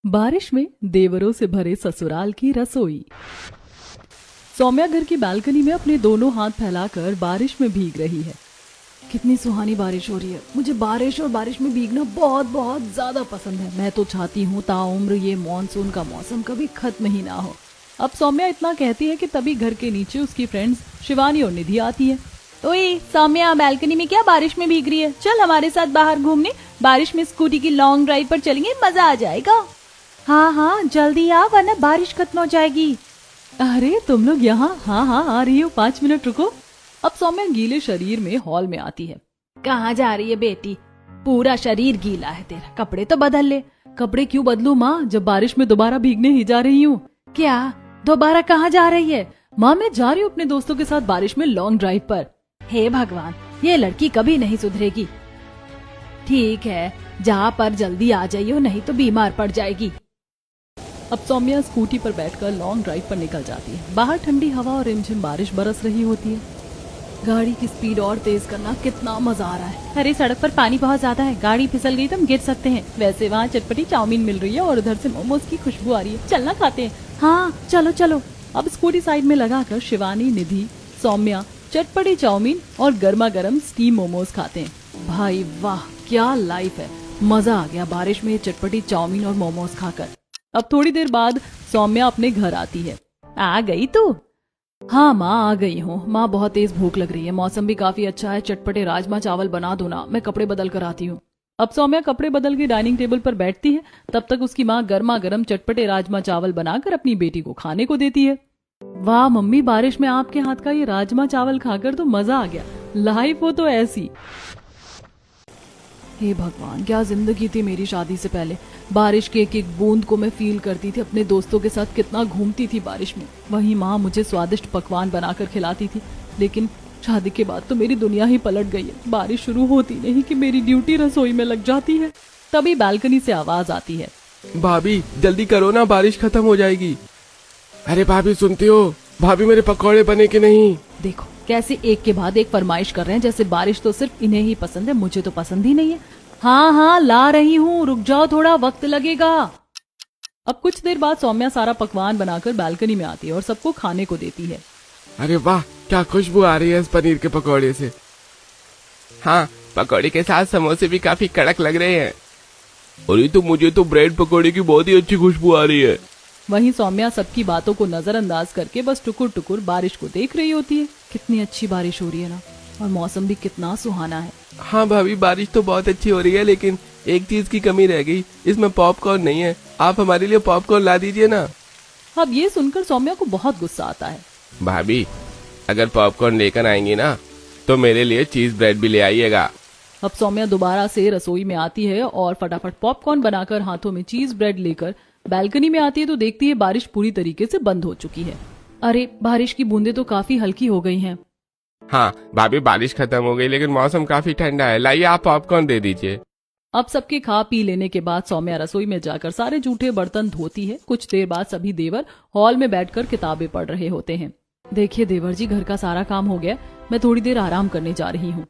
बारिश में देवरों से भरे ससुराल की रसोई। सौम्या घर की बालकनी में अपने दोनों हाथ फैलाकर बारिश में भीग रही है। कितनी सुहानी बारिश हो रही है। मुझे बारिश और बारिश में भीगना बहुत बहुत ज्यादा पसंद है। मैं तो चाहती हूँ ताउम्र ये मॉनसून का मौसम कभी खत्म ही ना हो। अब सौम्या इतना कहती है कि तभी घर के नीचे उसकी फ्रेंड्स शिवानी और निधि आती है। ओए सौम्या, बालकनी में क्या बारिश में भीग रही है? चल हमारे साथ बाहर घूमने। बारिश में स्कूटी की लॉन्ग ड्राइव पर चलेंगे, मजा आ जाएगा। हाँ हाँ जल्दी आ वरना बारिश खत्म हो जाएगी। अरे तुम लोग यहाँ? हाँ हाँ आ रही हो, 5 मिनट रुको। अब सौम्या गीले शरीर में हॉल में आती है। कहाँ जा रही है बेटी? पूरा शरीर गीला है तेरा, कपड़े तो बदल ले। कपड़े क्यों बदलूं माँ, जब बारिश में दोबारा भीगने ही जा रही हूँ। क्या दोबारा कहाँ जा रही है? माँ मैं जा रही हूँ अपने दोस्तों के साथ बारिश में लॉन्ग ड्राइव पर। हे भगवान, ये लड़की कभी नहीं सुधरेगी। ठीक है जा, पर जल्दी आ जाइयो नहीं तो बीमार पड़ जाएगी। अब सौम्या स्कूटी पर बैठकर लॉन्ग ड्राइव पर निकल जाती है। बाहर ठंडी हवा और रिमझिम बारिश बरस रही होती है। गाड़ी की स्पीड और तेज करना कितना मजा आ रहा है। अरे सड़क पर पानी बहुत ज्यादा है, गाड़ी फिसल गई तो हम गिर सकते हैं। वैसे वहाँ चटपटी चाउमीन मिल रही है और उधर से मोमोज की खुशबू आ रही है। चलना खाते हैं? हाँ चलो चलो। अब स्कूटी साइड में लगाकर शिवानी, निधि, सौम्या चटपटी चाउमीन और गर्मा गर्म स्टीम मोमोज खाते हैं। भाई वाह क्या लाइफ है, मजा आ गया बारिश में चटपटी चाउमीन और मोमोज खाकर। अब थोड़ी देर बाद सौम्या अपने घर आती है। आ गई तू? हाँ माँ आ गई हूँ। माँ बहुत तेज भूख लग रही है, मौसम भी काफी अच्छा है। चटपटे राजमा चावल बना दो ना, मैं कपड़े बदल कर आती हूँ। अब सौम्या कपड़े बदल के डाइनिंग टेबल पर बैठती है। तब तक उसकी माँ गर्मा गर्म चटपटे राजमा चावल बनाकर अपनी बेटी को खाने को देती है। वाह मम्मी, बारिश में आपके हाथ का ये राजमा चावल खाकर तो मजा आ गया। लाइफ हो तो ऐसी। हे भगवान, क्या जिंदगी थी मेरी शादी से पहले। बारिश के एक एक बूंद को मैं फील करती थी। अपने दोस्तों के साथ कितना घूमती थी बारिश में। वहीं माँ मुझे स्वादिष्ट पकवान बनाकर खिलाती थी। लेकिन शादी के बाद तो मेरी दुनिया ही पलट गई है। बारिश शुरू होती नहीं कि मेरी ड्यूटी रसोई में लग जाती है। तभी बालकनी से आवाज आती है। भाभी जल्दी करो ना, बारिश खत्म हो जाएगी। अरे भाभी सुनती हो? भाभी मेरे पकौड़े बने कि नहीं? देखो कैसे एक के बाद एक फरमाइश कर रहे हैं, जैसे बारिश तो सिर्फ इन्हें ही पसंद है, मुझे तो पसंद ही नहीं है। हाँ हाँ ला रही हूँ, रुक जाओ थोड़ा वक्त लगेगा। अब कुछ देर बाद सौम्या सारा पकवान बनाकर बालकनी में आती है और सबको खाने को देती है। अरे वाह क्या खुशबू आ रही है इस पनीर के पकौड़े से। हाँ पकौड़े के साथ समोसे भी काफी कड़क लग रहे हैं। अरे तो मुझे तो ब्रेड पकौड़े की बहुत ही अच्छी खुशबू आ रही है। वहीं सौम्या सबकी बातों को नजरअंदाज करके बस टुकुर टुकुर बारिश को देख रही होती है। कितनी अच्छी बारिश हो रही है ना, और मौसम भी कितना सुहाना है। हाँ भाभी बारिश तो बहुत अच्छी हो रही है, लेकिन एक चीज की कमी रह गई, इसमें पॉपकॉर्न नहीं है। आप हमारे लिए पॉपकॉर्न ला दीजिए ना। अब ये सुनकर सौम्या को बहुत गुस्सा आता है। भाभी अगर पॉपकॉर्न लेकर आएंगी ना तो मेरे लिए चीज ब्रेड भी ले आइएगा। अब सौम्या दोबारा से रसोई में आती है और फटाफट पॉपकॉर्न बनाकर हाथों में चीज ब्रेड लेकर बालकनी में आती है तो देखती है बारिश पूरी तरीके से बंद हो चुकी है। अरे बारिश की बूंदें तो काफी हल्की हो गई हैं। हाँ भाभी बारिश खत्म हो गई, लेकिन मौसम काफी ठंडा है। लाइए आप पॉपकॉर्न दे दीजिए। अब सबके खा पी लेने के बाद सौम्या रसोई में जाकर सारे जूठे बर्तन धोती है। कुछ देर बाद सभी देवर हॉल में बैठकर किताबें पढ़ रहे होते हैं। देखिए देवर जी, घर का सारा काम हो गया, मैं थोड़ी देर आराम करने जा रही हूँ।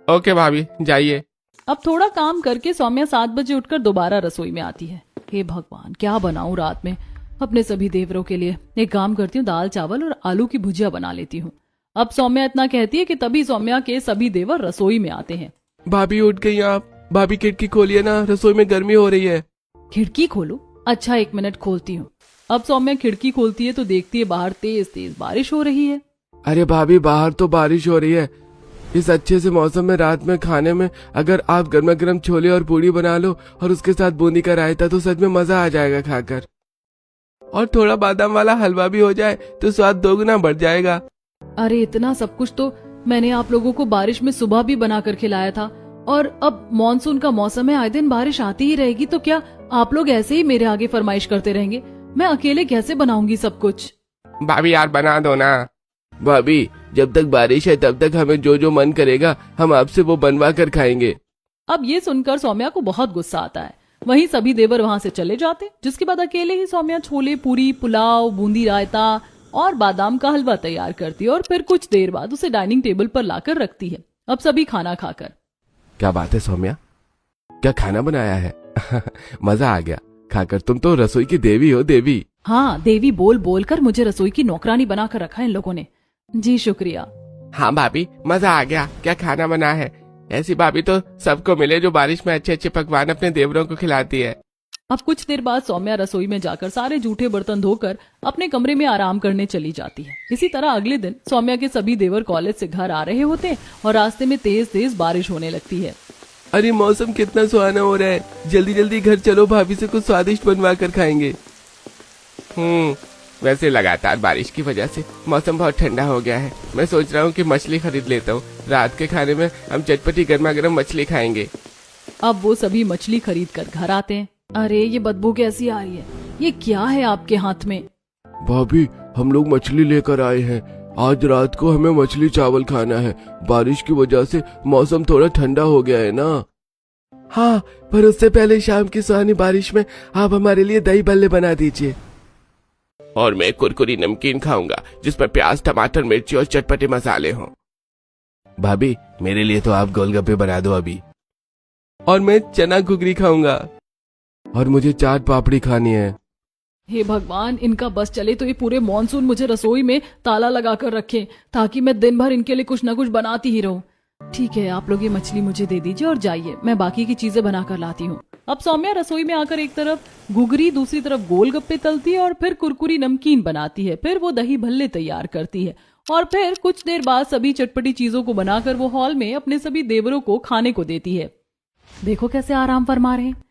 ओके भाभी जाइए। अब थोड़ा काम करके सौम्या 7 बजे उठकर दोबारा रसोई में आती है। हे भगवान, क्या बनाऊं रात में अपने सभी देवरों के लिए। एक काम करती हूँ, दाल चावल और आलू की भुजिया बना लेती हूँ। अब सौम्या इतना कहती है कि तभी सौम्या के सभी देवर रसोई में आते हैं। भाभी उठ गई आप? भाभी खिड़की खोलिए ना, रसोई में गर्मी हो रही है। खिड़की खोलो? अच्छा 1 मिनट खोलती हूँ। अब सौम्या खिड़की खोलती है तो देखती है बाहर तेज तेज बारिश हो रही है। अरे भाभी बाहर तो बारिश हो रही है। इस अच्छे से मौसम में रात में खाने में अगर आप गर्मा गर्म छोले और पूड़ी बना लो और उसके साथ बूंदी का रायता तो सच में मजा आ जाएगा खाकर। और थोड़ा बादाम वाला हलवा भी हो जाए तो स्वाद दोगुना बढ़ जाएगा। अरे इतना सब कुछ तो मैंने आप लोगों को बारिश में सुबह भी बनाकर खिलाया था, और अब मॉनसून का मौसम है, आए दिन बारिश आती ही रहेगी, तो क्या आप लोग ऐसे ही मेरे आगे फरमाइश करते रहेंगे? मैं अकेले कैसे बनाऊंगी सब कुछ? भाभी यार बना दो ना। भाभी जब तक बारिश है तब तक हमें जो जो मन करेगा हम आपसे वो बनवा कर खाएंगे। अब ये सुनकर सौम्या को बहुत गुस्सा आता है। वहीं सभी देवर वहां से चले जाते, जिसके बाद अकेले ही सौम्या छोले पूरी, पुलाव, बूंदी रायता और बादाम का हलवा तैयार करती है और फिर कुछ देर बाद उसे डाइनिंग टेबल पर लाकर रखती है। अब सभी खाना खाकर। क्या बात है सौम्या, क्या खाना बनाया है? मजा आ गया। खाकर तुम तो रसोई की देवी हो, देवी। हाँ, देवी बोल बोल कर मुझे रसोई की नौकरानी बनाकर रखा है इन लोगों ने। जी शुक्रिया। हाँ भाभी, मजा आ गया। क्या खाना बना है? ऐसी भाभी तो सबको मिले जो बारिश में अच्छे अच्छे पकवान अपने देवरों को खिलाती है। अब कुछ देर बाद सौम्या रसोई में जाकर सारे जूठे बर्तन धोकर अपने कमरे में आराम करने चली जाती है। इसी तरह अगले दिन सौम्या के सभी देवर कॉलेज से घर आ रहे होते हैं और रास्ते में तेज तेज बारिश होने लगती है। अरे मौसम कितना सुहाना हो रहा है, जल्दी जल्दी घर चलो, भाभी से कुछ स्वादिष्ट बनवा कर खाएंगे। वैसे लगातार बारिश की वजह से मौसम बहुत ठंडा हो गया है। मैं सोच रहा हूँ कि मछली खरीद लेता हूँ। रात के खाने में हम चटपटी गर्मा गर्म मछली खाएंगे। अब वो सभी मछली खरीद कर घर आते हैं। अरे ये बदबू कैसी आ रही है, ये क्या है आपके हाथ में? भाभी, हम लोग मछली लेकर आए हैं। आज रात को हमें मछली चावल खाना है। बारिश की वजह से मौसम थोड़ा ठंडा हो गया है ना। हाँ, पर उससे पहले शाम की सुहानी बारिश में आप हमारे लिए दही बल्ले बना दीजिए। और मैं कुरकुरी नमकीन खाऊंगा जिसमें प्याज, टमाटर, मिर्ची और चटपटे मसाले हों। भाभी, मेरे लिए तो आप गोलगप्पे बना दो अभी। और मैं चना घुघरी खाऊंगा। और मुझे चाट पापड़ी खानी है। हे भगवान, इनका बस चले तो ये पूरे मॉनसून मुझे रसोई में ताला लगा कर रखें ताकि मैं दिन भर इनके लिए कुछ न कुछ बनाती ही रहूं। ठीक है, आप लोग ये मछली मुझे दे दीजिए और जाइए, मैं बाकी की चीजें बनाकर लाती हूँ। अब सौम्या रसोई में आकर एक तरफ घुघरी, दूसरी तरफ गोलगप्पे तलती है और फिर कुरकुरी नमकीन बनाती है। फिर वो दही भल्ले तैयार करती है और फिर कुछ देर बाद सभी चटपटी चीजों को बनाकर वो हॉल में अपने सभी देवरों को खाने को देती है। देखो कैसे आराम फरमा रहे हैं।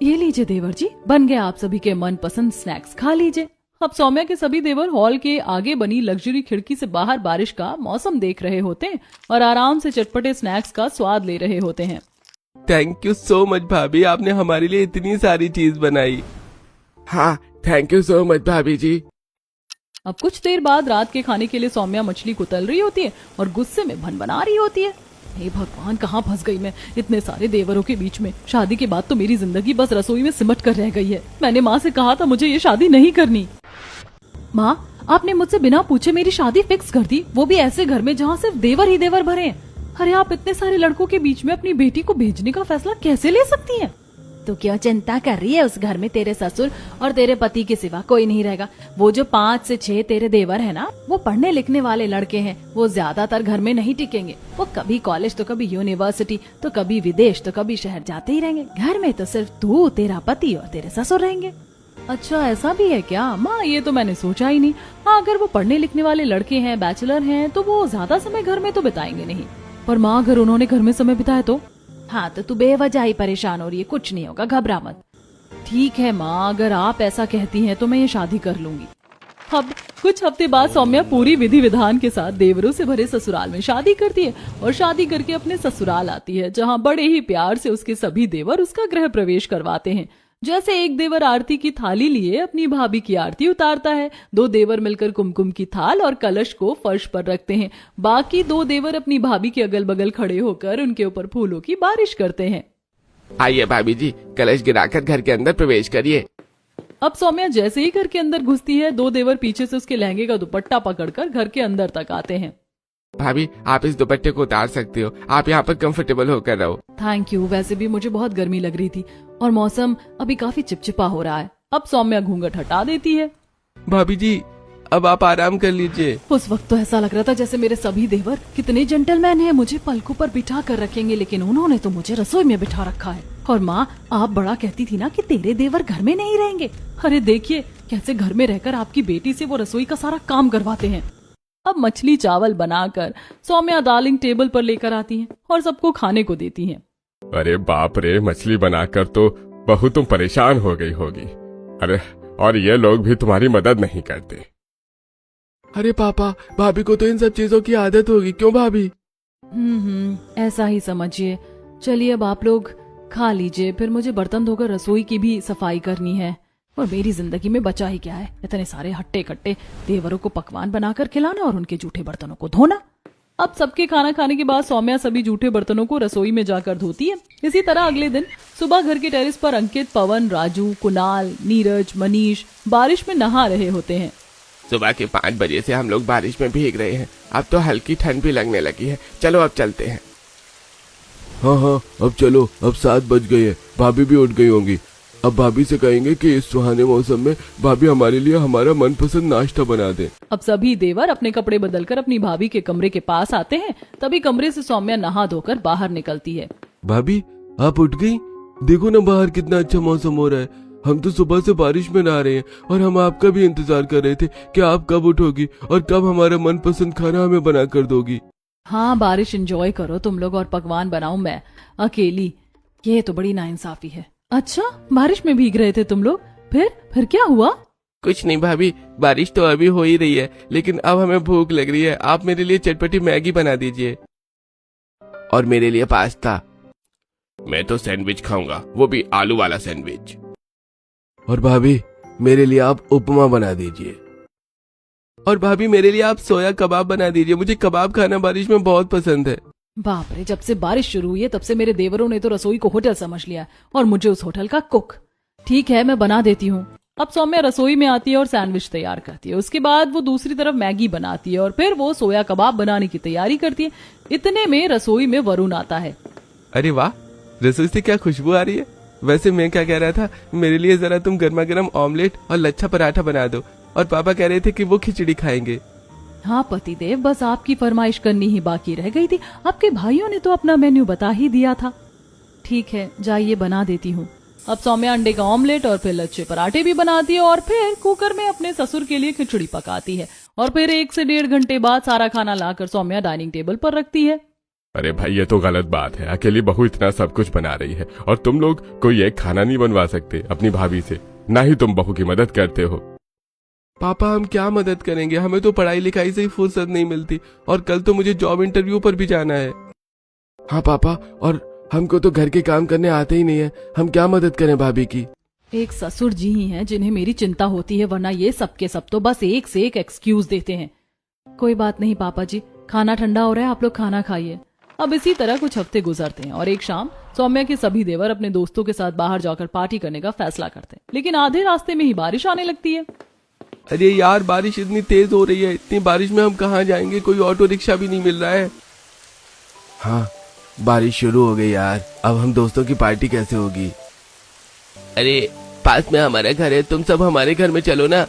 ये लीजिए देवर जी, बन गए आप सभी के मनपसंद स्नैक्स, खा लीजिए। अब सौम्या के सभी देवर हॉल के आगे बनी लग्जरी खिड़की से बाहर बारिश का मौसम देख रहे होते हैं और आराम से चटपटे स्नैक्स का स्वाद ले रहे होते हैं। थैंक यू सो मच भाभी, आपने हमारे लिए इतनी सारी चीज बनाई। हाँ, थैंक यू सो मच भाभी जी। अब कुछ देर बाद रात के खाने के लिए सौम्या मछली को तल रही होती है और गुस्से में भनभना रही होती है। हे भगवान, कहाँ फंस गई मैं इतने सारे देवरों के बीच में। शादी के बाद तो मेरी जिंदगी बस रसोई में सिमट कर रह गई है। मैंने माँ से कहा था मुझे ये शादी नहीं करनी। माँ, आपने मुझसे बिना पूछे मेरी शादी फिक्स कर दी, वो भी ऐसे घर में जहाँ सिर्फ देवर ही देवर भरे हैं। अरे आप इतने सारे लड़कों के बीच में अपनी बेटी को भेजने का फैसला कैसे ले सकती हैं? तो क्यों चिंता कर रही है? उस घर में तेरे ससुर और तेरे पति के सिवा कोई नहीं रहेगा। वो जो 5 से 6 तेरे देवर है ना, वो पढ़ने लिखने वाले लड़के हैं। वो ज्यादातर घर में नहीं टिकेंगे। वो कभी कॉलेज तो कभी यूनिवर्सिटी तो कभी विदेश तो कभी शहर जाते ही रहेंगे। घर में तो सिर्फ तू, तेरा पति और तेरे ससुर रहेंगे। अच्छा, ऐसा भी है क्या? माँ, ये तो मैंने सोचा ही नहीं। हाँ, अगर वो पढ़ने लिखने वाले लड़के हैं, बैचलर हैं, तो वो ज्यादा समय घर में तो बिताएंगे नहीं। पर माँ, अगर उन्होंने घर में समय बिताया तो? हाँ, तो तू बेवजह ही परेशान हो रही है। कुछ नहीं होगा, घबरा मत। ठीक है माँ, अगर आप ऐसा कहती हैं तो मैं ये शादी कर लूंगी। अब कुछ हफ्ते बाद सौम्या पूरी विधि विधान के साथ देवरों से भरे ससुराल में शादी करती है और शादी करके अपने ससुराल आती है, जहाँ बड़े ही प्यार से उसके सभी देवर उसका गृह प्रवेश करवाते हैं। जैसे एक देवर आरती की थाली लिए अपनी भाभी की आरती उतारता है, 2 देवर मिलकर कुमकुम की थाल और कलश को फर्श पर रखते हैं। बाकी 2 देवर अपनी भाभी के अगल बगल खड़े होकर उनके ऊपर फूलों की बारिश करते हैं। आइए भाभी जी, कलश गिराकर घर के अंदर प्रवेश करिए। अब सौम्या जैसे ही घर के अंदर घुसती है, 2 देवर पीछे से उसके लहंगे का दुपट्टा पकड़कर घर के अंदर तक आते हैं। भाभी, आप इस दुपट्टे को उतार सकती हो, आप यहाँ पर कंफर्टेबल होकर रहो। Thank you. वैसे भी मुझे बहुत गर्मी लग रही थी और मौसम अभी काफी चिपचिपा हो रहा है। अब सौम्या घूंघट हटा देती है। भाभी जी, अब आप आराम कर लीजिए। उस वक्त तो ऐसा लग रहा था जैसे मेरे सभी देवर कितने जेंटलमैन हैं, मुझे पलकों पर बिठा कर रखेंगे, लेकिन उन्होंने तो मुझे रसोई में बिठा रखा है। और माँ, आप बड़ा कहती थी ना कि तेरे देवर घर में नहीं रहेंगे। अरे देखिए कैसे घर में रहकर आपकी बेटी से वो रसोई का सारा काम करवाते हैं। अब मछली चावल बनाकर सौम्या डार्लिंग टेबल पर लेकर आती हैं और सबको खाने को देती हैं। अरे बाप रे, मछली बनाकर तो बहू तुम परेशान हो गई होगी। अरे, और ये लोग भी तुम्हारी मदद नहीं करते। अरे पापा, भाभी को तो इन सब चीजों की आदत होगी, क्यों भाभी? ऐसा ही समझिए। चलिए अब आप लोग खा लीजिए, फिर मुझे बर्तन धोकर रसोई की भी सफाई करनी है। और मेरी जिंदगी में बचा ही क्या है, इतने सारे हट्टे कट्टे देवरों को पकवान बनाकर खिलाना और उनके जूठे बर्तनों को धोना। अब सबके खाना खाने के बाद सौम्या सभी जूठे बर्तनों को रसोई में जाकर धोती है। इसी तरह अगले दिन सुबह घर के टेरेस पर अंकित, पवन, राजू, कुणाल, नीरज, मनीष बारिश में नहा रहे होते हैं। सुबह के 5 बजे से हम लोग बारिश में भीग रहे हैं। अब तो हल्की ठंड भी लगने लगी है। चलो अब चलते हैं। हाँ, अब चलो, अब 7 बज गए हैं, भाभी भी उठ गई होंगी। अब भाभी से कहेंगे कि इस सुहाने मौसम में भाभी हमारे लिए हमारा मनपसंद नाश्ता बना दे। अब सभी देवर अपने कपड़े बदलकर अपनी भाभी के कमरे के पास आते हैं। तभी कमरे से सौम्या नहा धोकर बाहर निकलती है। भाभी आप उठ गई? देखो ना बाहर कितना अच्छा मौसम हो रहा है। हम तो सुबह से बारिश में नहा रहे हैं और हम आपका भी इंतजार कर रहे थे कि आप कब उठोगी और कब हमारा मनपसंद खाना हमें बना कर दोगी। हाँ, बारिश एंजॉय करो तुम लोग और पकवान बनाऊं मैं अकेली। ये तो बड़ी नाइंसाफी है। अच्छा, बारिश में भीग रहे थे तुम लोग? फिर क्या हुआ? कुछ नहीं भाभी, बारिश तो अभी हो ही रही है, लेकिन अब हमें भूख लग रही है। आप मेरे लिए चटपटी मैगी बना दीजिए और मेरे लिए पास्ता। मैं तो सैंडविच खाऊंगा, वो भी आलू वाला सैंडविच। और भाभी मेरे लिए आप उपमा बना दीजिए। और भाभी मेरे लिए आप सोया कबाब बना दीजिए। मुझे कबाब खाना बारिश में बहुत पसंद है। बाप रे, जब से बारिश शुरू हुई है तब से मेरे देवरों ने तो रसोई को होटल समझ लिया और मुझे उस होटल का कुक। ठीक है, मैं बना देती हूँ। अब सौम्या रसोई में आती है और सैंडविच तैयार करती है। उसके बाद वो दूसरी तरफ मैगी बनाती है और फिर वो सोया कबाब बनाने की तैयारी करती है। इतने में रसोई में वरुण आता है। अरे वाह, रसोई से क्या खुशबू आ रही है। वैसे मैं क्या कह रहा था, मेरे लिए जरा तुम गर्मा गर्म ऑमलेट और लच्छा पराठा बना दो। और पापा कह रहे थे कि वो खिचड़ी खाएंगे। हाँ पतिदेव, बस आपकी फरमाइश करनी ही बाकी रह गई थी। आपके भाइयों ने तो अपना मेन्यू बता ही दिया था। ठीक है, जाइए बना देती हूँ। अब सौम्या अंडे का ऑमलेट और फिर लच्छे पराठे भी बनाती है और फिर कुकर में अपने ससुर के लिए खिचड़ी पकाती है। और फिर 1 से 1.5 घंटे बाद सारा खाना लाकर सौम्या डाइनिंग टेबल पर रखती है। अरे भाई, ये तो गलत बात है। अकेली बहू इतना सब कुछ बना रही है और तुम लोग कोई एक खाना नहीं बनवा सकते अपनी भाभी से? ना ही तुम बहू की मदद करते हो। पापा हम क्या मदद करेंगे, हमें तो पढ़ाई लिखाई से ही फुर्सत नहीं मिलती और कल तो मुझे जॉब इंटरव्यू पर भी जाना है। हाँ पापा, और हमको तो घर के काम करने आते ही नहीं है, हम क्या मदद करें भाभी की। एक ससुर जी ही हैं जिन्हें मेरी चिंता होती है, वरना ये सब के सब तो बस एक से एक एक्सक्यूज देते हैं। कोई बात नहीं पापा जी, खाना ठंडा हो रहा है, आप लोग खाना खाइए। अब इसी तरह कुछ हफ्ते गुजरते हैं और एक शाम सौम्या के सभी देवर अपने दोस्तों के साथ बाहर जाकर पार्टी करने का फैसला करते हैं। लेकिन आधे रास्ते में ही बारिश आने लगती है। अरे यार, बारिश इतनी तेज हो रही है, इतनी बारिश में हम कहाँ जाएंगे, कोई ऑटो रिक्शा भी नहीं मिल रहा है। हाँ, बारिश शुरू हो गई यार, अब हम दोस्तों की पार्टी कैसे होगी। अरे पास में हमारा घर है, तुम सब हमारे घर में चलो ना।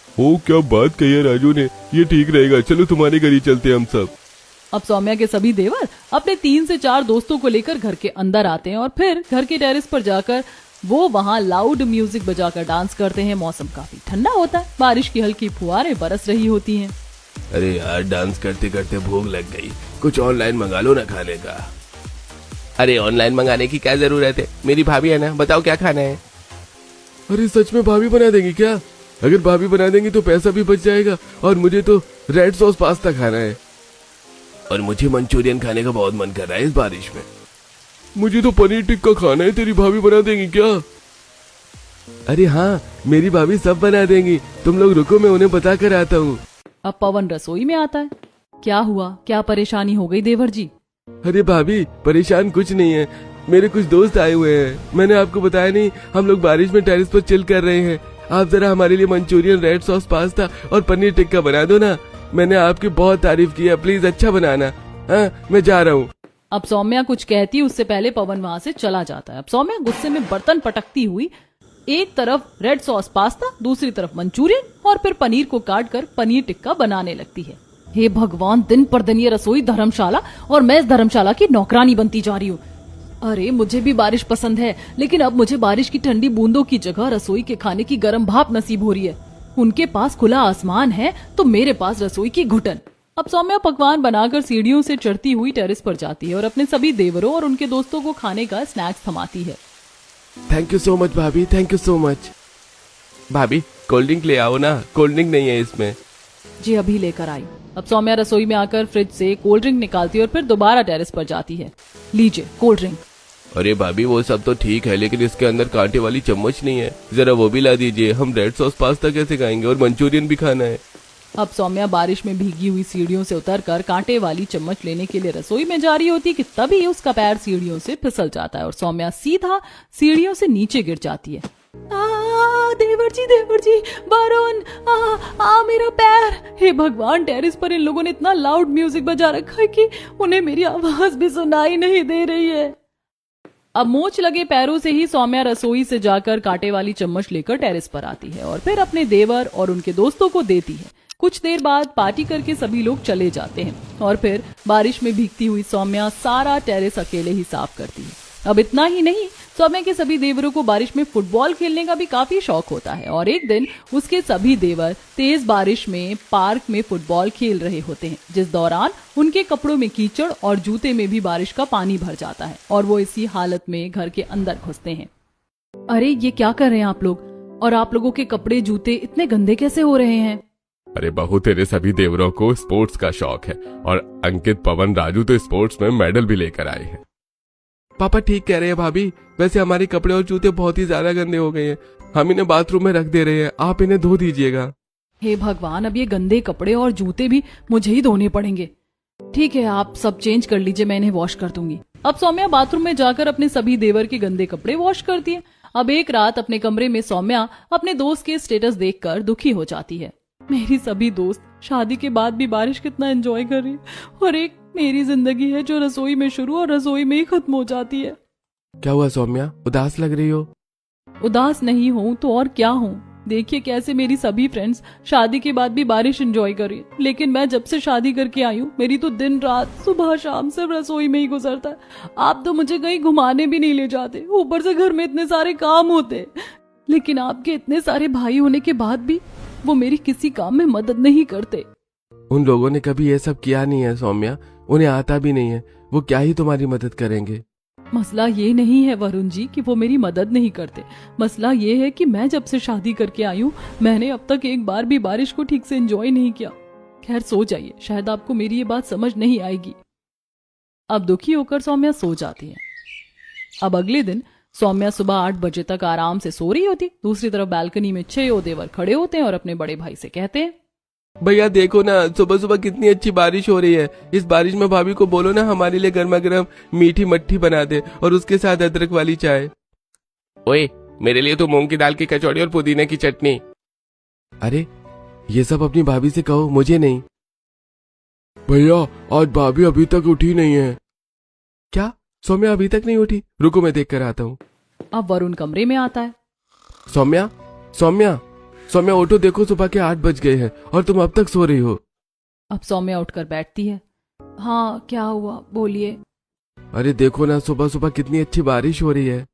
ओ क्या बात कही है राजू ने, ये ठीक रहेगा, चलो तुम्हारे घर ही चलते हम सब। अब सौम्या के सभी देवर अपने 3 से 4 दोस्तों को लेकर घर के अंदर आते हैं और फिर घर के टेरेस पर जाकर वो वहाँ लाउड म्यूजिक बजाकर डांस करते हैं। मौसम काफी ठंडा होता है, बारिश की हल्की फुहारें बरस रही होती हैं। अरे यार, डांस करते करते भूख लग गई, कुछ ऑनलाइन मंगा लो ना खाने का। अरे ऑनलाइन मंगाने की क्या जरूरत है, मेरी भाभी है ना, बताओ क्या खाना है। अरे सच में भाभी बना देंगी क्या? अगर भाभी बना देंगी तो पैसा भी बच जाएगा और मुझे तो रेड सॉस पास्ता खाना है। और मुझे मंचूरियन खाने का बहुत मन कर रहा है इस बारिश में। मुझे तो पनीर टिक्का खाना है, तेरी भाभी बना देंगी क्या? अरे हाँ, मेरी भाभी सब बना देंगी, तुम लोग रुको, मैं उन्हें बता कर आता हूँ। अब पवन रसोई में आता है। क्या हुआ, क्या परेशानी हो गई देवर जी? अरे भाभी, परेशान कुछ नहीं है, मेरे कुछ दोस्त आए हुए हैं। मैंने आपको बताया नहीं, हम लोग बारिश में टेरेस पर चिल कर रहे हैं। आप जरा हमारे लिए मंचूरियन, रेड सॉस पास्ता और पनीर टिक्का बना दो ना। मैंने आपकी बहुत तारीफ की है, प्लीज अच्छा बनाना। हाँ, मैं जा रहा हूँ। अब सौम्या कुछ कहती है उससे पहले पवन वहाँ से चला जाता है। अब सौम्या गुस्से में बर्तन पटकती हुई एक तरफ रेड सॉस पास्ता, दूसरी तरफ मंचूरियन और फिर पनीर को काट कर पनीर टिक्का बनाने लगती है। हे भगवान, दिन पर दिन ये रसोई धर्मशाला और मैं इस धर्मशाला की नौकरानी बनती जा रही हूँ। अरे मुझे भी बारिश पसंद है, लेकिन अब मुझे बारिश की ठंडी बूंदों की जगह रसोई के खाने की गर्म भाप नसीब हो रही है। उनके पास खुला आसमान है तो मेरे पास रसोई की घुटन। अब सौम्या पकवान बनाकर सीढ़ियों से चढ़ती हुई टेरेस पर जाती है और अपने सभी देवरों और उनके दोस्तों को खाने का स्नैक्स थमाती है। थैंक यू सो मच भाभी, थैंक यू सो मच। भाभी कोल्ड ड्रिंक ले आओ ना, कोल्ड ड्रिंक नहीं है इसमें। जी अभी लेकर आई। अब सौम्या रसोई में आकर फ्रिज से कोल्ड ड्रिंक निकालती है और फिर दोबारा टेरेस पर जाती है। लीजिए कोल्ड ड्रिंक। अरे भाभी वो सब तो ठीक है, लेकिन इसके अंदर कांटे वाली चम्मच नहीं है, जरा वो भी ला दीजिए। हम रेड सॉस पास्ता कैसे खाएंगे और मंचूरियन भी खाना है। अब सौम्या बारिश में भीगी हुई सीढ़ियों से उतरकर कांटे वाली चम्मच लेने के लिए रसोई में जा रही होती कि तभी उसका पैर सीढ़ियों से फिसल जाता है और सौम्या सीधा सीढ़ियों से नीचे गिर जाती है। देवर जी, वरुण, मेरा पैर। हे भगवान, टेरेस पर इन लोगों ने इतना लाउड म्यूजिक बजा रखा है कि उन्हें मेरी आवाज भी सुनाई नहीं दे रही है। अब मोच लगे पैरों से ही सौम्या रसोई से जाकर कांटे वाली चम्मच लेकर टेरेस पर आती है और फिर अपने देवर और उनके दोस्तों को देती है। कुछ देर बाद पार्टी करके सभी लोग चले जाते हैं और फिर बारिश में भीगती हुई सौम्या सारा टेरेस अकेले ही साफ करती है। अब इतना ही नहीं, सौम्या के सभी देवरों को बारिश में फुटबॉल खेलने का भी काफी शौक होता है और एक दिन उसके सभी देवर तेज बारिश में पार्क में फुटबॉल खेल रहे होते हैं, जिस दौरान उनके कपड़ों में कीचड़ और जूते में भी बारिश का पानी भर जाता है और वो इसी हालत में घर के अंदर घुसते हैं। अरे ये क्या कर रहे हैं आप लोग, और आप लोगों के कपड़े जूते इतने गंदे कैसे हो रहे हैं? अरे बहू, तेरे सभी देवरों को स्पोर्ट्स का शौक है और अंकित, पवन, राजू तो स्पोर्ट्स में मेडल भी लेकर आए हैं। पापा ठीक कह रहे हैं भाभी, वैसे हमारे कपड़े और जूते बहुत ही ज्यादा गंदे हो गए हैं, हम इन्हें बाथरूम में रख दे रहे हैं, आप इन्हें धो दीजिएगा। हे भगवान, अब ये गंदे कपड़े और जूते भी मुझे ही धोने पड़ेंगे। ठीक है, आप सब चेंज कर लीजिए, मैं इन्हें वॉश कर दूंगी। अब सौम्या बाथरूम में जाकर अपने सभी देवर के गंदे कपड़े वॉश करती है। अब एक रात अपने कमरे में सौम्या अपने दोस्त के स्टेटस देखकर दुखी हो जाती है। मेरी सभी दोस्त शादी के बाद भी बारिश कितना एंजॉय कर रही है और एक मेरी जिंदगी है जो रसोई में शुरू और रसोई में ही खत्म हो जाती है। क्या हुआ सौम्या, उदास लग रही हो? उदास नहीं हूँ तो और क्या हूँ। देखिए कैसे मेरी सभी फ्रेंड्स शादी के बाद भी बारिश एंजॉय कर रही है, लेकिन मैं जब से शादी करके आई हूँ मेरी तो दिन रात सुबह शाम सिर्फ रसोई में ही गुजरता है। आप तो मुझे कहीं घुमाने भी नहीं ले जाते, ऊपर से घर में इतने सारे काम होते, लेकिन आपके इतने सारे भाई होने के बाद भी वो मेरी किसी काम में मदद नहीं करते। उन लोगों ने कभी ये सब किया नहीं है सौम्या, उन्हें आता भी नहीं है, वो क्या ही तुम्हारी मदद करेंगे। मसला ये नहीं है वरुण जी कि वो मेरी मदद नहीं करते, मसला ये है कि मैं जब से शादी करके आई हूँ मैंने अब तक एक बार भी बारिश को ठीक से एंजॉय नहीं किया। खैर सो जाइए, शायद आपको मेरी ये बात समझ नहीं आएगी। अब दुखी होकर सौम्या सो जाती है। अब अगले दिन सौम्या सुबह 8 बजे तक आराम से सो रही होती। दूसरी तरफ बालकनी में 6 देवर खड़े होते हैं और अपने बड़े भाई से कहते हैं, भैया देखो ना, सुबह सुबह कितनी अच्छी बारिश हो रही है, इस बारिश में भाभी को बोलो ना हमारे लिए गर्मा गर्म मीठी मट्ठी बना दे और उसके साथ अदरक वाली चाय। ओए, मेरे लिए तो मूंग की दाल की कचौड़ी और पुदीने की चटनी। अरे ये सब अपनी भाभी से कहो, मुझे नहीं। भैया आज भाभी अभी तक उठी नहीं है। क्या सौम्या अभी तक नहीं उठी? रुको मैं देख कर आता हूँ। अब वरुण कमरे में आता है। सौम्या सौम्या सौम्या उठो, देखो सुबह के 8 बज गए हैं और तुम अब तक सो रही हो। अब सौम्या उठकर बैठती है। हाँ क्या हुआ, बोलिए। अरे देखो ना, सुबह सुबह कितनी अच्छी बारिश हो रही है।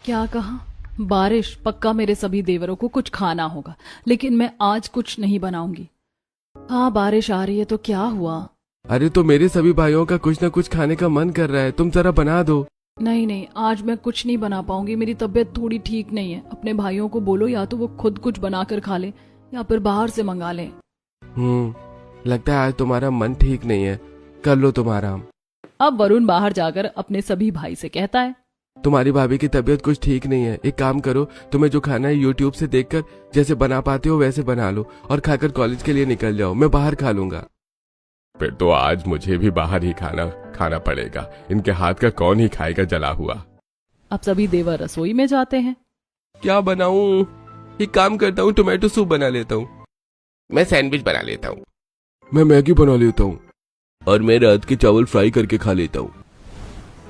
क्या कहा? बारिश? पक्का मेरे सभी देवरों को कुछ खाना होगा, लेकिन मैं आज कुछ नहीं बनाऊंगी। हाँ बारिश आ रही है तो क्या हुआ? अरे तो मेरे सभी भाइयों का कुछ न कुछ खाने का मन कर रहा है, तुम जरा बना दो। नहीं, आज मैं कुछ नहीं बना पाऊंगी, मेरी तबीयत थोड़ी ठीक नहीं है। अपने भाइयों को बोलो या तो वो खुद कुछ बनाकर खा ले या फिर बाहर से मंगा ले। लगता है आज तुम्हारा मन ठीक नहीं है, कर लो तुम आराम। अब वरुण बाहर जाकर अपने सभी भाई से कहता है, तुम्हारी भाभी की तबीयत कुछ ठीक नहीं है, एक काम करो, तुम्हें जो खाना है यूट्यूब से देखकर जैसे बना पाते हो वैसे बना लो और खाकर कॉलेज के लिए निकल जाओ, मैं बाहर खा लूंगा। फिर तो आज मुझे भी बाहर ही खाना पड़ेगा, इनके हाथ का कौन ही खाएगा जला हुआ। अब सभी देवर रसोई में जाते हैं। क्या बनाऊं? एक काम करता हूँ, टोमेटो सूप बना लेता हूँ। मैं सैंडविच बना लेता हूँ। मैं मैगी बना लेता हूँ। और मैं रात के चावल फ्राई करके खा लेता हूँ।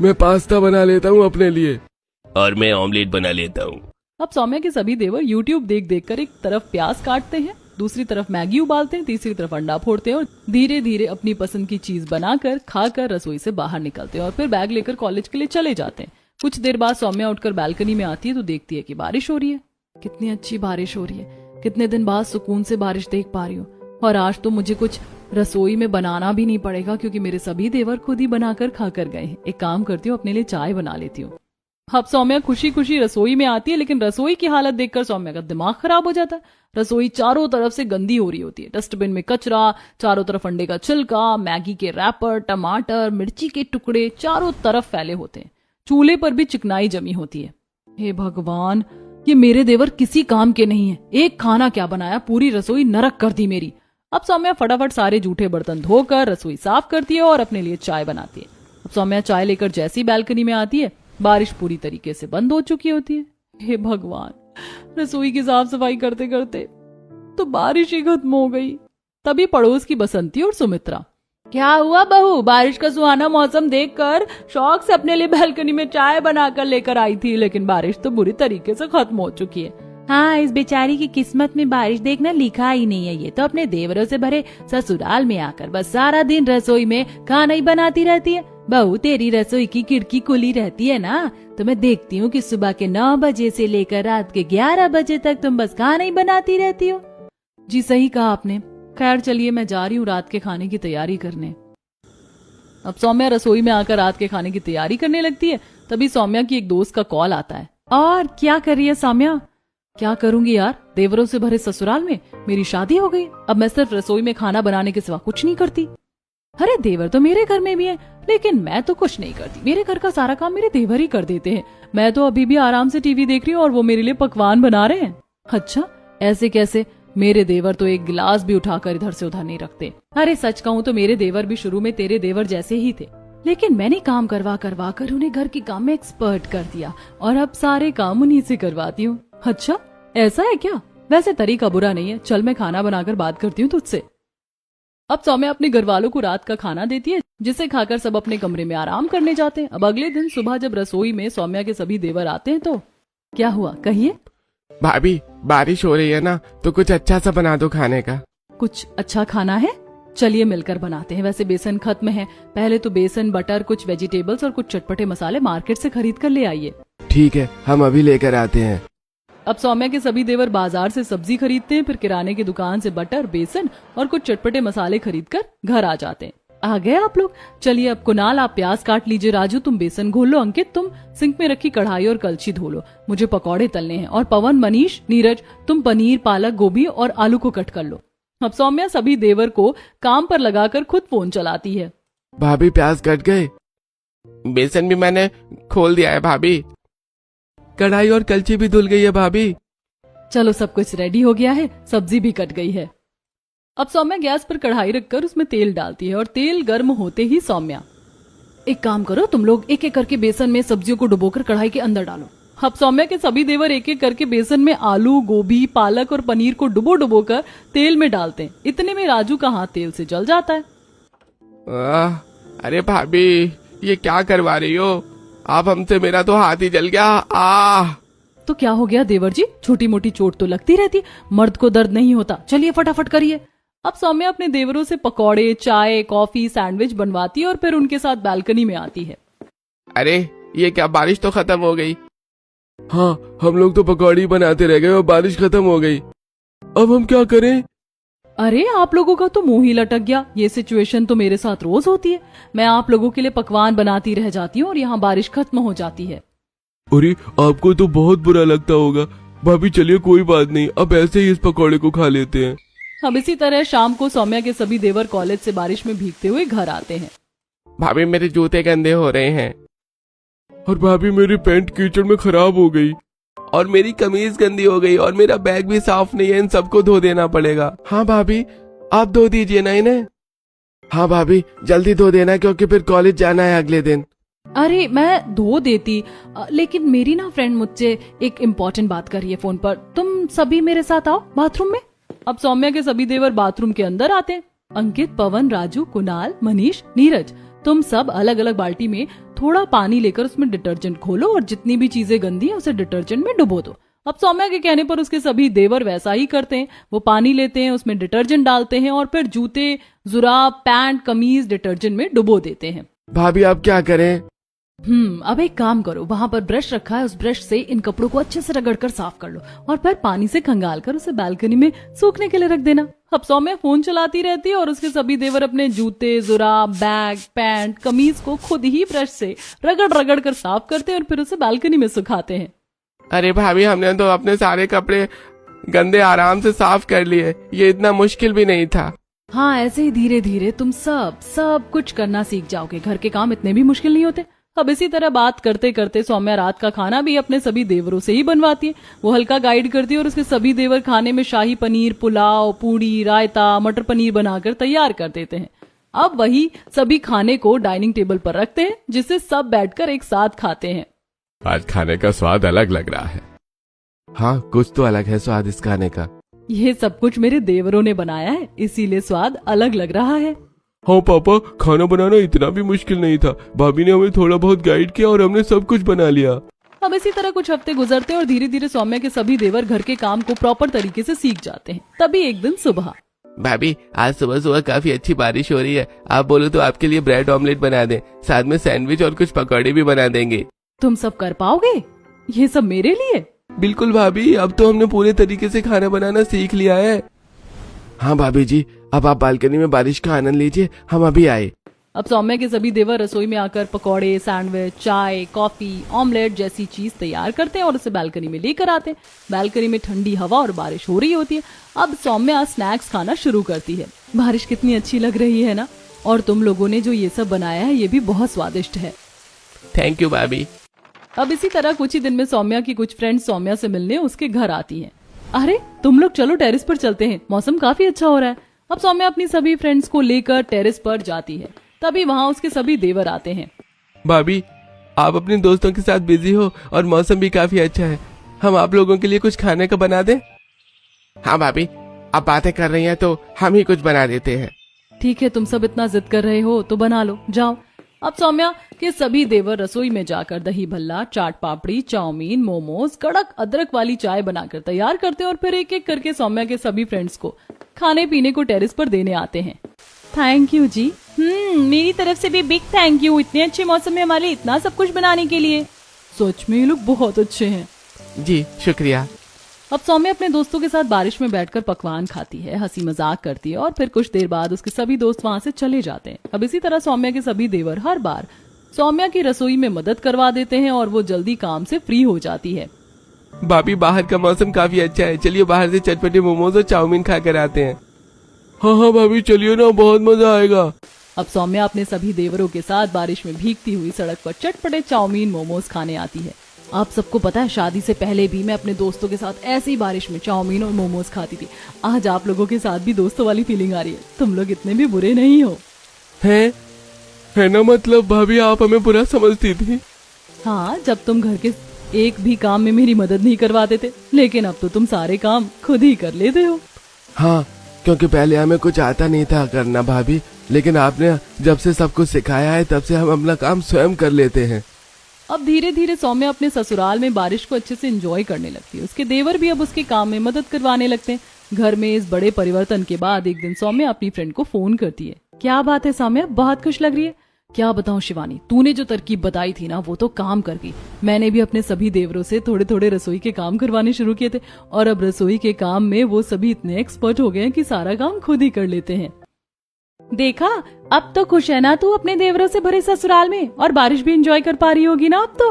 मैं पास्ता बना लेता हूँ अपने लिए। और मैं ऑमलेट बना लेता हूँ। अब सौम्या के सभी देवर यूट्यूब देख देख कर एक तरफ प्याज काटते हैं, दूसरी तरफ मैगी उबालते हैं, तीसरी तरफ अंडा फोड़ते हैं और धीरे धीरे अपनी पसंद की चीज बनाकर खाकर रसोई से बाहर निकलते हैं और फिर बैग लेकर कॉलेज के लिए चले जाते हैं। कुछ देर बाद सौम्या उठकर बालकनी में आती है तो देखती है कि बारिश हो रही है। कितनी अच्छी बारिश हो रही है, कितने दिन बाद सुकून से बारिश देख पा रही हूँ और आज तो मुझे कुछ रसोई में बनाना भी नहीं पड़ेगा क्योंकि मेरे सभी देवर खुद ही बनाकर खाकर गए हैं। एक काम करती हूँ, अपने लिए चाय बना लेती हूँ। अब सौम्या खुशी खुशी रसोई में आती है, लेकिन रसोई की हालत देखकर सौम्या का दिमाग खराब हो जाता है। रसोई चारों तरफ से गंदी हो रही होती है, डस्टबिन में कचरा, चारों तरफ अंडे का छिलका, मैगी के रैपर, टमाटर, मिर्ची के टुकड़े चारों तरफ फैले होते हैं। चूल्हे पर भी चिकनाई जमी होती है। हे भगवान, ये मेरे देवर किसी काम के नहीं है। एक खाना क्या बनाया, पूरी रसोई नरक कर दी मेरी। अब सौम्या फटाफट सारे जूठे बर्तन धोकर रसोई साफ करती है और अपने लिए चाय बनाती है। अब सौम्या चाय लेकर जैसी बालकनी में आती है, बारिश पूरी तरीके से बंद हो चुकी होती है। हे भगवान, रसोई की साफ सफाई करते करते तो बारिश ही खत्म हो गई। तभी पड़ोस की बसंती और सुमित्रा क्या हुआ बहू? बारिश का सुहाना मौसम देखकर शौक से अपने लिए बालकनी में चाय बनाकर लेकर आई थी, लेकिन बारिश तो बुरी तरीके से खत्म हो चुकी है। हाँ, इस बेचारी की किस्मत में बारिश देखना लिखा ही नहीं है। ये तो अपने देवरों से भरे ससुराल में आकर बस सारा दिन रसोई में खाना ही बनाती रहती है। बहू, तेरी रसोई की खिड़की खुली रहती है ना, तो मैं देखती हूँ कि सुबह के 9 बजे से लेकर रात के 11 बजे तक तुम बस खाना ही बनाती रहती हो। जी सही कहा आपने। खैर चलिए, मैं जा रही हूँ रात के खाने की तैयारी करने। अब सौम्या रसोई में आकर रात के खाने की तैयारी करने लगती है। तभी सौम्या की एक दोस्त का कॉल आता है। और क्या कर रही है सौम्या? क्या करूंगी यार, देवरों से भरे ससुराल में मेरी शादी हो गई। अब मैं सिर्फ रसोई में खाना बनाने के सिवा कुछ नहीं करती। अरे देवर तो मेरे घर में भी है, लेकिन मैं तो कुछ नहीं करती। मेरे घर का सारा काम मेरे देवर ही कर देते हैं। मैं तो अभी भी आराम से टीवी देख रही हूँ और वो मेरे लिए पकवान बना रहे हैं। अच्छा, ऐसे कैसे? मेरे देवर तो एक गिलास भी उठाकर इधर से उधर नहीं रखते। अरे सच कहूँ तो मेरे देवर भी शुरू में तेरे देवर जैसे ही थे, लेकिन मैंने काम करवा करवा कर उन्हें घर के काम में एक्सपर्ट कर दिया और अब सारे काम उन्हीं से करवाती हूँ। अच्छा, ऐसा है क्या? वैसे तरीका बुरा नहीं है। चल मैं खाना बनाकर बात करती हूँ तुझसे। अब सौम्या अपने घर वालों को रात का खाना देती है, जिसे खाकर सब अपने कमरे में आराम करने जाते हैं। अब अगले दिन सुबह जब रसोई में सौम्या के सभी देवर आते हैं तो क्या हुआ, कहिए। भाभी, बारिश हो रही है ना, तो कुछ अच्छा सा बना दो खाने का। कुछ अच्छा खाना है? चलिए मिलकर बनाते हैं। वैसे बेसन खत्म है, पहले तो बेसन, बटर, कुछ वेजिटेबल्स और कुछ चटपटे मसाले मार्केट से खरीद कर ले आइए। ठीक है, हम अभी लेकर आते हैं। अब सौम्या के सभी देवर बाजार से सब्जी खरीदते हैं, फिर किराने की दुकान से बटर, बेसन और कुछ चटपटे मसाले खरीदकर घर आ जाते हैं। आ गए आप लोग? चलिए अब कुणाल आप प्याज काट लीजिए, राजू तुम बेसन घोल लो, अंकित तुम सिंक में रखी कढ़ाई और कलछी धो लो, मुझे पकौड़े तलने हैं, और पवन, मनीष, नीरज तुम पनीर, पालक, गोभी और आलू को कट कर लो। अब सौम्या सभी देवर को काम पर लगाकर खुद फोन चलाती है। भाभी प्याज कट गए, बेसन भी मैंने खोल दिया है भाभी, कढ़ाई और कलछी भी धुल गई है भाभी। चलो सब कुछ रेडी हो गया है, सब्जी भी कट गई है। अब सौम्या गैस पर कढ़ाई रखकर उसमें तेल डालती है और तेल गर्म होते ही सौम्या, एक काम करो तुम लोग, एक एक करके बेसन में सब्जियों को डुबोकर कढ़ाई के अंदर डालो। अब सौम्या के सभी देवर एक एक करके बेसन में आलू, गोभी, पालक और पनीर को डुबो डुबो कर तेल में डालते हैं। इतने में राजू का हाथ तेल से जल जाता है। अरे भाभी, ये क्या करवा रही हो आप हमसे? मेरा तो हाथ ही जल गया। तो क्या हो गया देवर जी, छोटी मोटी चोट तो लगती रहती, मर्द को दर्द नहीं होता। चलिए फटाफट करिए। अब सौम्या अपने देवरों से पकौड़े, चाय, कॉफी, सैंडविच बनवाती है और फिर उनके साथ बालकनी में आती है। अरे ये क्या, बारिश तो खत्म हो गई। हाँ, हम लोग तो पकौड़ी बनाते रह गए और बारिश खत्म हो गई। अब हम क्या करें? अरे आप लोगों का तो मुंह ही लटक गया। ये सिचुएशन तो मेरे साथ रोज होती है। मैं आप लोगों के लिए पकवान बनाती रह जाती हूँ और यहाँ बारिश खत्म हो जाती है। अरे आपको तो बहुत बुरा लगता होगा। भाभी चलिए कोई बात नहीं, अब ऐसे ही इस पकौड़े को खा लेते हैं। अब इसी तरह शाम को सौम्या के सभी देवर कॉलेज से बारिश में भीगते हुए घर आते हैं। भाभी मेरे जूते गंदे हो रहे हैं, और भाभी मेरी पैंट कीचड़ में खराब हो गई, और मेरी कमीज गंदी हो गई, और मेरा बैग भी साफ नहीं है, इन सबको धो देना पड़ेगा। हाँ भाभी, आप धो दीजिए ना इन्हें। हाँ भाभी जल्दी धो देना, क्योंकि फिर कॉलेज जाना है अगले दिन। अरे मैं धो देती, लेकिन मेरी ना फ्रेंड मुझसे एक इम्पोर्टेंट बात कर रही है फोन पर। तुम सभी मेरे साथ आओ बाथरूम में। अब सौम्या के सभी देवर बाथरूम के अंदर आते हैं। अंकित, पवन, राजू, कुणाल, मनीष, नीरज तुम सब अलग अलग बाल्टी में थोड़ा पानी लेकर उसमें डिटर्जेंट घोलो और जितनी भी चीजें गंदी है उसे डिटर्जेंट में डुबो दो। अब सौम्या के कहने पर उसके सभी देवर वैसा ही करते हैं। वो पानी लेते हैं, उसमें डिटर्जेंट डालते हैं और फिर जूते, जुराब, पैंट, कमीज डिटर्जेंट में डुबो देते हैं। भाभी अब क्या करें? अब एक काम करो, वहाँ पर ब्रश रखा है, उस ब्रश से इन कपड़ों को अच्छे से रगड़कर साफ कर लो और फिर पानी से खंगाल कर उसे बालकनी में सूखने के लिए रख देना। अब सौम्या फोन चलाती रहती है और उसके सभी देवर अपने जूते, जुराब, बैग, पैंट, कमीज को खुद ही ब्रश से रगड़ रगड़ कर साफ करते हैं और फिर उसे बालकनी में सुखाते हैं। अरे भाभी हमने तो अपने सारे कपड़े गंदे आराम से साफ कर लिए, ये इतना मुश्किल भी नहीं था। हाँ, ऐसे ही धीरे धीरे तुम सब कुछ करना सीख जाओगे। घर के काम इतने भी मुश्किल नहीं होते। अब इसी तरह बात करते करते सौम्या रात का खाना भी अपने सभी देवरों से ही बनवाती है। वो हल्का गाइड करती है और उसके सभी देवर खाने में शाही पनीर, पुलाव, पूड़ी, रायता, मटर पनीर बनाकर तैयार कर देते हैं। अब वही सभी खाने को डाइनिंग टेबल पर रखते हैं, जिसे सब बैठकर एक साथ खाते हैं। आज खाने का स्वाद अलग लग रहा है। हाँ, कुछ तो अलग है स्वाद इस खाने का। ये सब कुछ मेरे देवरों ने बनाया है, इसीलिए स्वाद अलग लग रहा है। हाँ पापा, खाना बनाना इतना भी मुश्किल नहीं था। भाभी ने हमें थोड़ा बहुत गाइड किया और हमने सब कुछ बना लिया। अब इसी तरह कुछ हफ्ते गुजरते और धीरे धीरे सौम्या के सभी देवर घर के काम को प्रॉपर तरीके से सीख जाते हैं। तभी एक दिन सुबह, भाभी आज सुबह सुबह काफी अच्छी बारिश हो रही है, आप बोलो तो आपके लिए ब्रेड ऑमलेट बना दें, साथ में सैंडविच और कुछ पकौड़े भी बना देंगे। तुम सब कर पाओगे ये सब मेरे लिए? बिल्कुल भाभी, अब तो हमने पूरे तरीके से खाना बनाना सीख लिया है। हाँ भाभी जी, अब आप बालकनी में बारिश का आनंद लीजिए, हम अभी आए। अब सौम्या के सभी देवर रसोई में आकर पकौड़े, सैंडविच, चाय, कॉफी, ऑमलेट जैसी चीज तैयार करते हैं और उसे बालकनी में लेकर आते हैं। बालकनी में ठंडी हवा और बारिश हो रही होती है। अब सौम्या स्नैक्स खाना शुरू करती है। बारिश कितनी अच्छी लग रही है ना, और तुम लोगों ने जो ये सब बनाया है ये भी बहुत स्वादिष्ट है। थैंक यू भाभी। अब इसी तरह कुछ ही दिन में सौम्या की कुछ फ्रेंड्स सौम्या से मिलने उसके घर आती हैं। अरे तुम लोग चलो टेरेस पर चलते हैं, मौसम काफी अच्छा हो रहा है। अब सौम्या अपनी सभी फ्रेंड्स को लेकर टेरेस पर जाती है। तभी वहाँ उसके सभी देवर आते हैं। भाभी आप अपने दोस्तों के साथ बिजी हो और मौसम भी काफी अच्छा है, हम आप लोगों के लिए कुछ खाने का बना दें? हाँ भाभी, आप बातें कर रही हैं तो हम ही कुछ बना देते हैं। ठीक है, तुम सब इतना जिद कर रहे हो तो बना लो, जाओ। अब सौम्या के सभी देवर रसोई में जाकर दही भल्ला, चाट पापड़ी, चाउमीन, मोमोज, कड़क अदरक वाली चाय बनाकर तैयार करते हैं और फिर एक एक करके सौम्या के सभी फ्रेंड्स को खाने पीने को टेरेस पर देने आते हैं। थैंक यू जी। मेरी तरफ से भी बिग थैंक यू, इतने अच्छे मौसम में हमारे लिए इतना सब कुछ बनाने के लिए। सच में ये लोग बहुत अच्छे हैं। जी शुक्रिया। अब सौम्या अपने दोस्तों के साथ बारिश में बैठकर पकवान खाती है, हंसी मजाक करती है और फिर कुछ देर बाद उसके सभी दोस्त वहाँ से चले जाते हैं। अब इसी तरह सौम्या के सभी देवर हर बार सौम्या की रसोई में मदद करवा देते हैं और वो जल्दी काम से फ्री हो जाती है। भाभी बाहर का मौसम काफी अच्छा है, चलिए बाहर से चटपटे मोमोज और चाउमीन खा कर आते हैं। हाँ हाँ भाभी चलिए ना, बहुत मजा आएगा। अब सौम्या अपने सभी देवरों के साथ बारिश में भीगती हुई सड़क पर चटपटे चाउमीन मोमोज खाने आती है। आप सबको पता है शादी से पहले भी मैं अपने दोस्तों के साथ ऐसी बारिश में चाउमीन और मोमोज खाती थी। आज आप लोगों के साथ भी दोस्तों वाली फीलिंग आ रही है। तुम लोग इतने भी बुरे नहीं हो। है ना, मतलब भाभी आप हमें बुरा समझती थी। हाँ, जब तुम घर के एक भी काम में मेरी मदद नहीं करवाते थे, लेकिन अब तो तुम सारे काम खुद ही कर लेते हो। हाँ, क्योंकि पहले हमें कुछ आता नहीं था करना भाभी, लेकिन आपने जब से सब कुछ सिखाया है तब से हम अपना काम स्वयं कर लेते हैं। अब धीरे धीरे सौम्या अपने ससुराल में बारिश को अच्छे से एंजॉय करने लगती है। उसके देवर भी अब उसके काम में मदद करवाने लगते हैं। घर में इस बड़े परिवर्तन के बाद एक दिन सौम्या अपनी फ्रेंड को फोन करती है। क्या बात है सौम्या, बहुत खुश लग रही है। क्या बताऊं शिवानी, तूने जो तरकीब बताई थी ना वो तो काम कर गई। मैंने भी अपने सभी देवरों से थोड़े थोड़े रसोई के काम करवाने शुरू किए थे और अब रसोई के काम में वो सभी इतने एक्सपर्ट हो गए हैं कि सारा काम खुद ही कर लेते हैं। देखा, अब तो खुश है ना तू अपने देवरों से भरे ससुराल में, और बारिश भी एंजॉय कर पा रही होगी ना अब तो।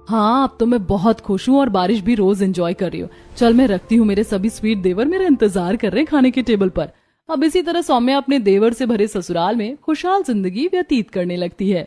हाँ, अब तो मैं बहुत खुश हूँ और बारिश भी रोज एंजॉय कर रही हूँ। चल मैं रखती हूँ, मेरे सभी स्वीट देवर मेरा इंतजार कर रहे हैं खाने के टेबल पर। अब इसी तरह सौम्या अपने देवर से भरे ससुराल में खुशहाल जिंदगी व्यतीत करने लगती है।